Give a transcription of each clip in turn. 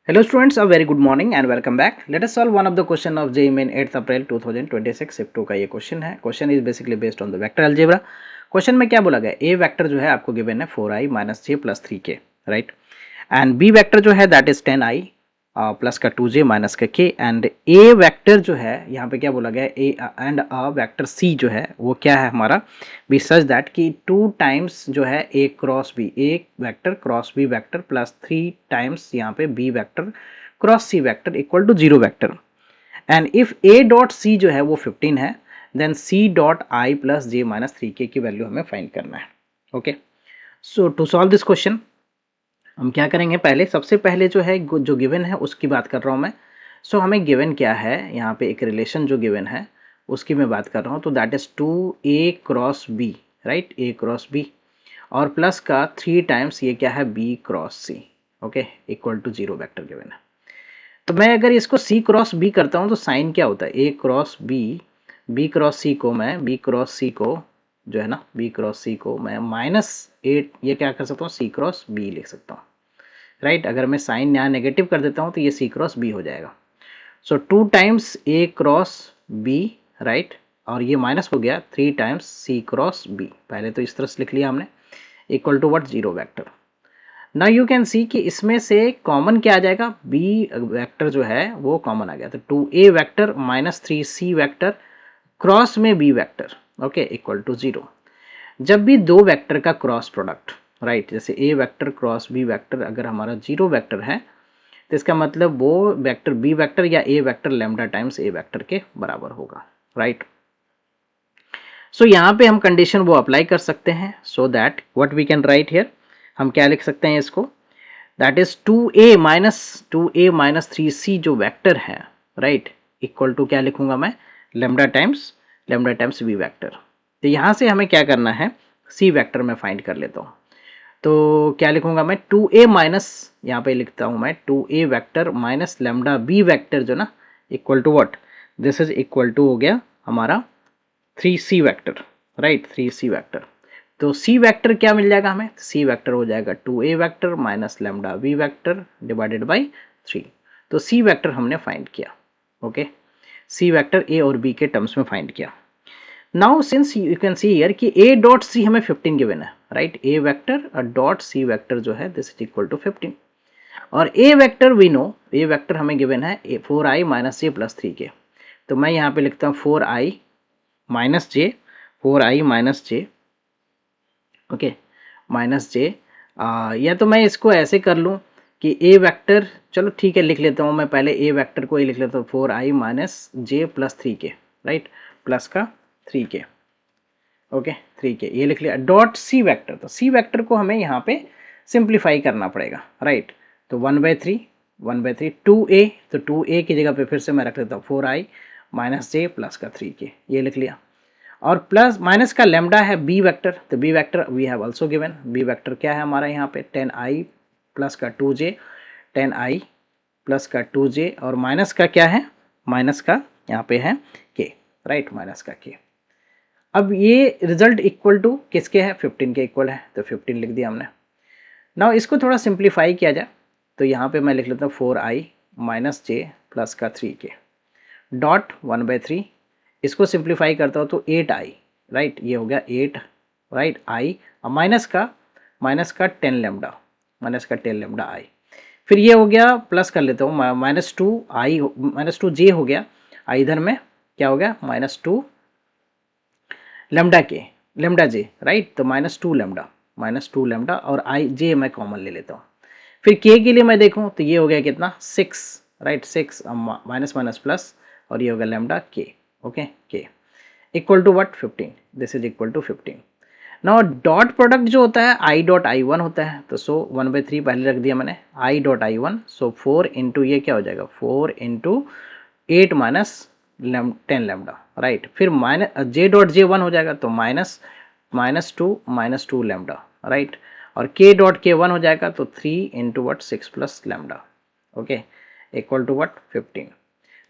Hello students, a very good morning and welcome back. Let us solve one of the question of JEE Main 8th April 2026 shift 2 का ये question है. Question is basically based on the vector algebra. Question में क्या बोला गया, ए vector जो है आपको गिवन है 4i minus J plus 3k, right. And B vector जो है दैट इज 10i प्लस का 2j माइनस का k. एंड ए वेक्टर जो है यहाँ पे क्या बोला गया, A and a vector C जो है वो क्या है हमारा, बी सच दैट कि 2 टाइम्स जो है A cross B, A vector cross B vector plus 3 times यहाँ पे B vector cross C vector equal to 0 vector. And if A dot C जो है वो 15 है, देन सी डॉट आई प्लस जे minus 3k की वैल्यू हमें फाइंड करना है. Okay, so to solve this question हम क्या करेंगे, पहले सबसे पहले जो है जो गिवन है उसकी बात कर रहा हूँ मैं. सो हमें गिवन क्या है, यहाँ पे एक रिलेशन जो गिवन है उसकी मैं बात कर रहा हूँ. तो that is 2a cross b, right, a cross b और प्लस का 3 टाइम्स ये क्या है, b cross c, okay, equal to 0 vector given है. तो मैं अगर इसको c क्रॉस b करता हूँ तो साइन क्या होता है, a cross b cross c को मैं b क्रॉस c को जो है ना, b क्रॉस c को मैं -8 ये क्या कर सकता हूँ, c क्रॉस b लिख सकता हूँ, राइट. अगर मैं साइन यहाँ नेगेटिव कर देता हूँ तो ये c क्रॉस b हो जाएगा. सो 2 times a cross b, right, और ये माइनस हो गया 3 टाइम्स c क्रॉस b, पहले तो इस तरह से लिख लिया हमने, equal to what, 0 vector. Now you can see कि इसमें से कॉमन क्या आ जाएगा, b वेक्टर जो है वो कॉमन आ गया. तो 2a vector minus 3c vector cross में b vector, okay, equal to 0. जब भी दो वेक्टर का क्रॉस प्रोडक्ट, राइट, जैसे a vector cross b vector अगर हमारा 0 वेक्टर है तो इसका मतलब वो वेक्टर b वेक्टर या a vector lambda times a vector के बराबर होगा, राइट. सो यहाँ पे हम कंडीशन वो अप्लाई कर सकते हैं. So that what we can write here, हम क्या लिख सकते हैं इसको, that is 2a minus 3c जो वेक्टर है, राइट, इक्वल टू क्या लिखूंगा मैं, लैम्डा टाइम्स b वेक्टर. तो यहाँ से हमें क्या करना है, c वेक्टर में फाइंड कर लेता हूँ. तो क्या लिखूंगा मैं, 2a माइनस, यहाँ पे लिखता हूँ मैं 2a vector minus lambda b vector जो ना, equal to what, this is equal to हो गया हमारा 3c vector, right, 3c vector. तो c वेक्टर क्या मिल जाएगा हमें, c वेक्टर हो जाएगा 2a vector minus lambda b vector divided by 3. तो c वेक्टर हमने फाइंड किया, ओके, c वेक्टर a और b के टर्म्स में फाइंड किया. Now since you can see here कि a डॉट c हमें 15 गिवन है, right, a vector dot c vector जो है दिस इज इक्वल टू 15. और a vector we know, a vector हमें गिवन है 4i माइनस जे प्लस 3k. तो मैं यहाँ पे लिखता हूँ 4i माइनस जे, 4i माइनस जे, ओके, माइनस जे. या तो मैं इसको ऐसे कर लूँ कि a वेक्टर, चलो ठीक है लिख लेता हूँ मैं, पहले a वेक्टर को ही लिख लेता हूँ 4i माइनस जे प्लस 3k, राइट, प्लस का 3k, ओके, 3k ये लिख लिया. डॉट सी वेक्टर, तो सी वेक्टर को हमें यहाँ पे सिंप्लीफाई करना पड़ेगा, राइट. तो 1/3 2a, तो 2a की जगह पे फिर से मैं रख लेता हूँ 4i माइनस जे प्लस का 3k, ये लिख लिया. और प्लस माइनस का लेमडा है बी वेक्टर, तो b vector we have also given, b vector क्या है हमारा यहाँ पे 10i प्लस का 2j, 10i प्लस का 2j और माइनस का क्या है, माइनस का यहाँ पे है k, राइट, माइनस का k. अब ये रिजल्ट इक्वल टू किसके है, 15 के इक्वल है, तो 15 लिख दिया हमने. नाउ इसको थोड़ा सिंप्लीफाई किया जाए तो यहाँ पे मैं लिख लेता हूँ 4i माइनस जे प्लस का 3k डॉट 1/3, इसको सिंप्लीफाई करता हूँ तो 8i, राइट, ये हो गया 8, राइट, i माइनस का 10 लेमडा, माइनस का 10 लेमडा i. फिर ये हो गया, प्लस कर लेता हूँ, माइनस टू जे हो गया, इधर में क्या हो गया, -2 लेमडा के, लेमडा जे, राइट, तो -2 लेमडा और आई जे मैं कॉमन ले लेता हूँ. फिर के लिए मैं देखूँ तो ये हो गया कितना, 6, राइट, 6 माइनस माइनस प्लस और ये हो गया लेमडा के, ओके, के equal to what, 15, this is equal to 15. Now dot product जो होता है आई डॉट आई वन होता है, तो सो 1/3 पहले रख दिया मैंने, I dot I one, so 4 into ये क्या हो जाएगा, 4 इंटू 8 माइनस 10 लेमडा, राइट. फिर minus J dot J one हो जाएगा, तो माइनस टू लेमडा, राइट. और के डॉट के वन हो जाएगा तो 3 into what 6 plus lambda, okay, equal to what 15.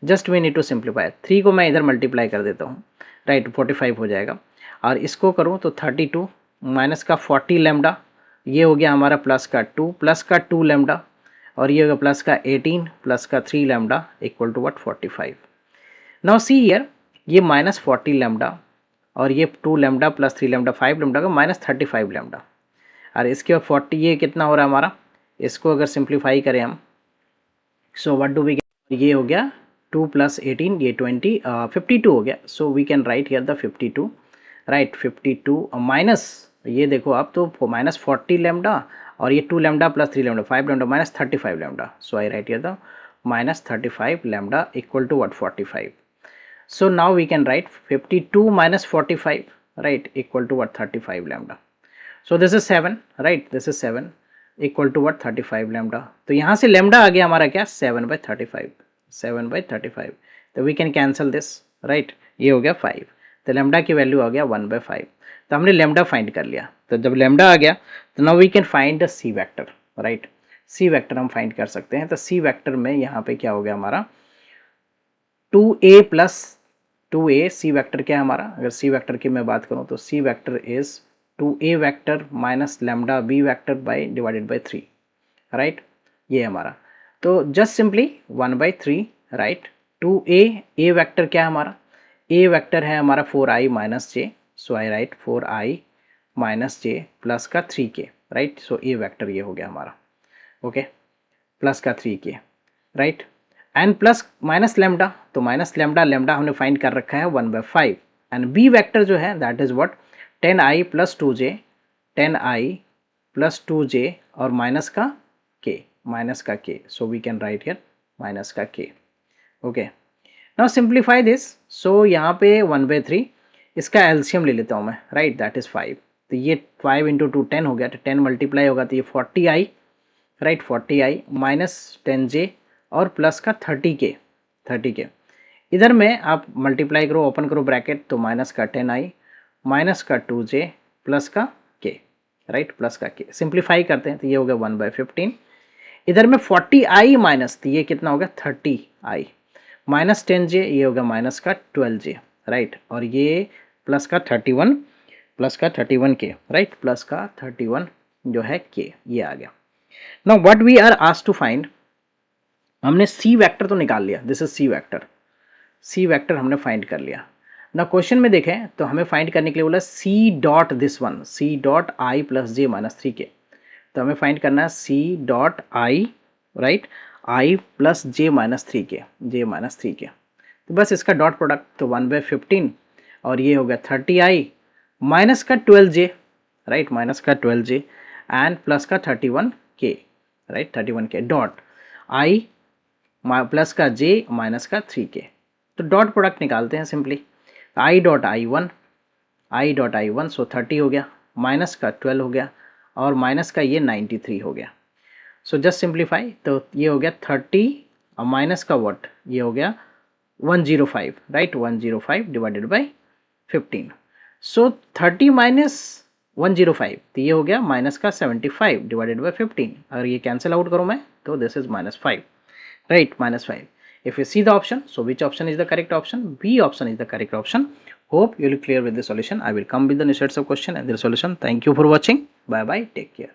Just we need to simplify, 3 को मैं इधर मल्टीप्लाई कर देता हूँ, राइट, 45 हो जाएगा. और इसको करूँ तो 32 माइनस का 40 लेमडा, ये हो गया हमारा प्लस का 2 लेमडा, और ये होगा प्लस का 18 प्लस का 3 lambda equal to what 45। Now see here, ये माइनस 40 लैम्डा और ये 2 लैम्डा प्लस 3 लैम्डा 5 लैम्डा का माइनस 35 लैम्डा, और इसके बाद 40 ये कितना हो रहा है हमारा, इसको अगर सिंप्लीफाई करें हम, so what do we get, ये हो गया 2 प्लस 18 ये 20 52 हो गया। So we can write here the 52, right 52 minus, ये देखो आप तो माइनस 40 लैम्डा और ये 2 lambda plus 3 lambda 5 lambda minus 35 lambda. So I write here the minus 35 lambda equal to what 45। So now we can write 52 minus 45, right, equal to what 35 lambda. So this is 7, right, this is 7 equal to what 35 lambda. तो यहाँ से lambda आ गया हमारा क्या 7 by 35, 7 by 35, तो we can cancel this, right, ये हो गया 5, तो lambda की वैल्यू आ गया 1 by 5। तो हमने lambda फाइंड कर लिया, तो जब lambda आ गया तो now we can find the c vector, right, c vector हम फाइंड कर सकते हैं। तो c vector में यहाँ पे क्या हो गया हमारा 2a plus 2a, C vector क्या है हमारा, अगर सी वेक्टर की मैं बात करूं तो C vector is 2a vector minus lambda B vector by divided by 3, right, ये हमारा। तो just simply 1/3, right, 2a, A vector क्या है हमारा, ए वेक्टर है हमारा 4i minus J, so I write 4i minus J plus का 3k, right, सो ए vector ये हो गया हमारा, ओके, प्लस का 3k, right, and plus minus lambda, तो माइनस लैम्डा, लैम्डा हमने फाइंड कर रखा है 1/5, एंड बी वेक्टर जो है that is what 10i plus 2j, 10i plus 2j और माइनस का k, so we can write here minus का k, okay. Now simplify this, सो यहाँ पे 1/3, इसका एलसीएम ले लेता हूँ मैं, राइट, दैट इज 5, तो ये 5 इंटू 2 10 हो गया, तो 10 मल्टीप्लाई होगा तो ये 40i, right, 40i minus 10j और प्लस का 30k, इधर में आप मल्टीप्लाई करो, ओपन करो ब्रैकेट, तो माइनस का 10i माइनस का 2j प्लस का k, राइट, प्लस का k, सिंप्लीफाई करते हैं तो ये हो गया 1/15, इधर में 40i माइनस, तो ये कितना हो गया 30i माइनस 10j, ये हो गया माइनस का 12j, राइट, और ये प्लस का 31k, राइट, प्लस का 31 जो है k, ये आ गया। Now what we are asked to find, हमने सी वेक्टर तो निकाल लिया, this is c vector, c vector हमने फाइंड कर लिया। ना क्वेश्चन में देखें तो हमें फाइंड करने के लिए बोला c dot this one, c dot I plus J minus 3k, तो हमें फाइंड करना है c dot i, right, i plus J minus 3k, तो बस इसका डॉट प्रोडक्ट, तो 1/15 और ये हो गया 30i माइनस का 12j, राइट, माइनस का 12j एंड प्लस का 31k, राइट, 31k डॉट आई प्लस का j माइनस का 3k, तो डॉट प्रोडक्ट निकालते हैं simply, i dot I one, so 30 हो गया, माइनस का 12 हो गया और माइनस का ये 93 हो गया। सो जस्ट सिंप्लीफाई, तो ये हो गया 30 और माइनस का व्हाट, ये हो गया 105, right, 105 divided by 15, so 30 minus 105, तो ये हो गया माइनस का 75 डिवाइडेड बाय 15, अगर ये कैंसिल आउट करूँ मैं तो this is -5, right, -5. If you see the option, so which option is the correct option? B option is the correct option. Hope you will clear with the solution. I will come with the next sets of question and the solution. Thank you for watching. Bye bye. Take care.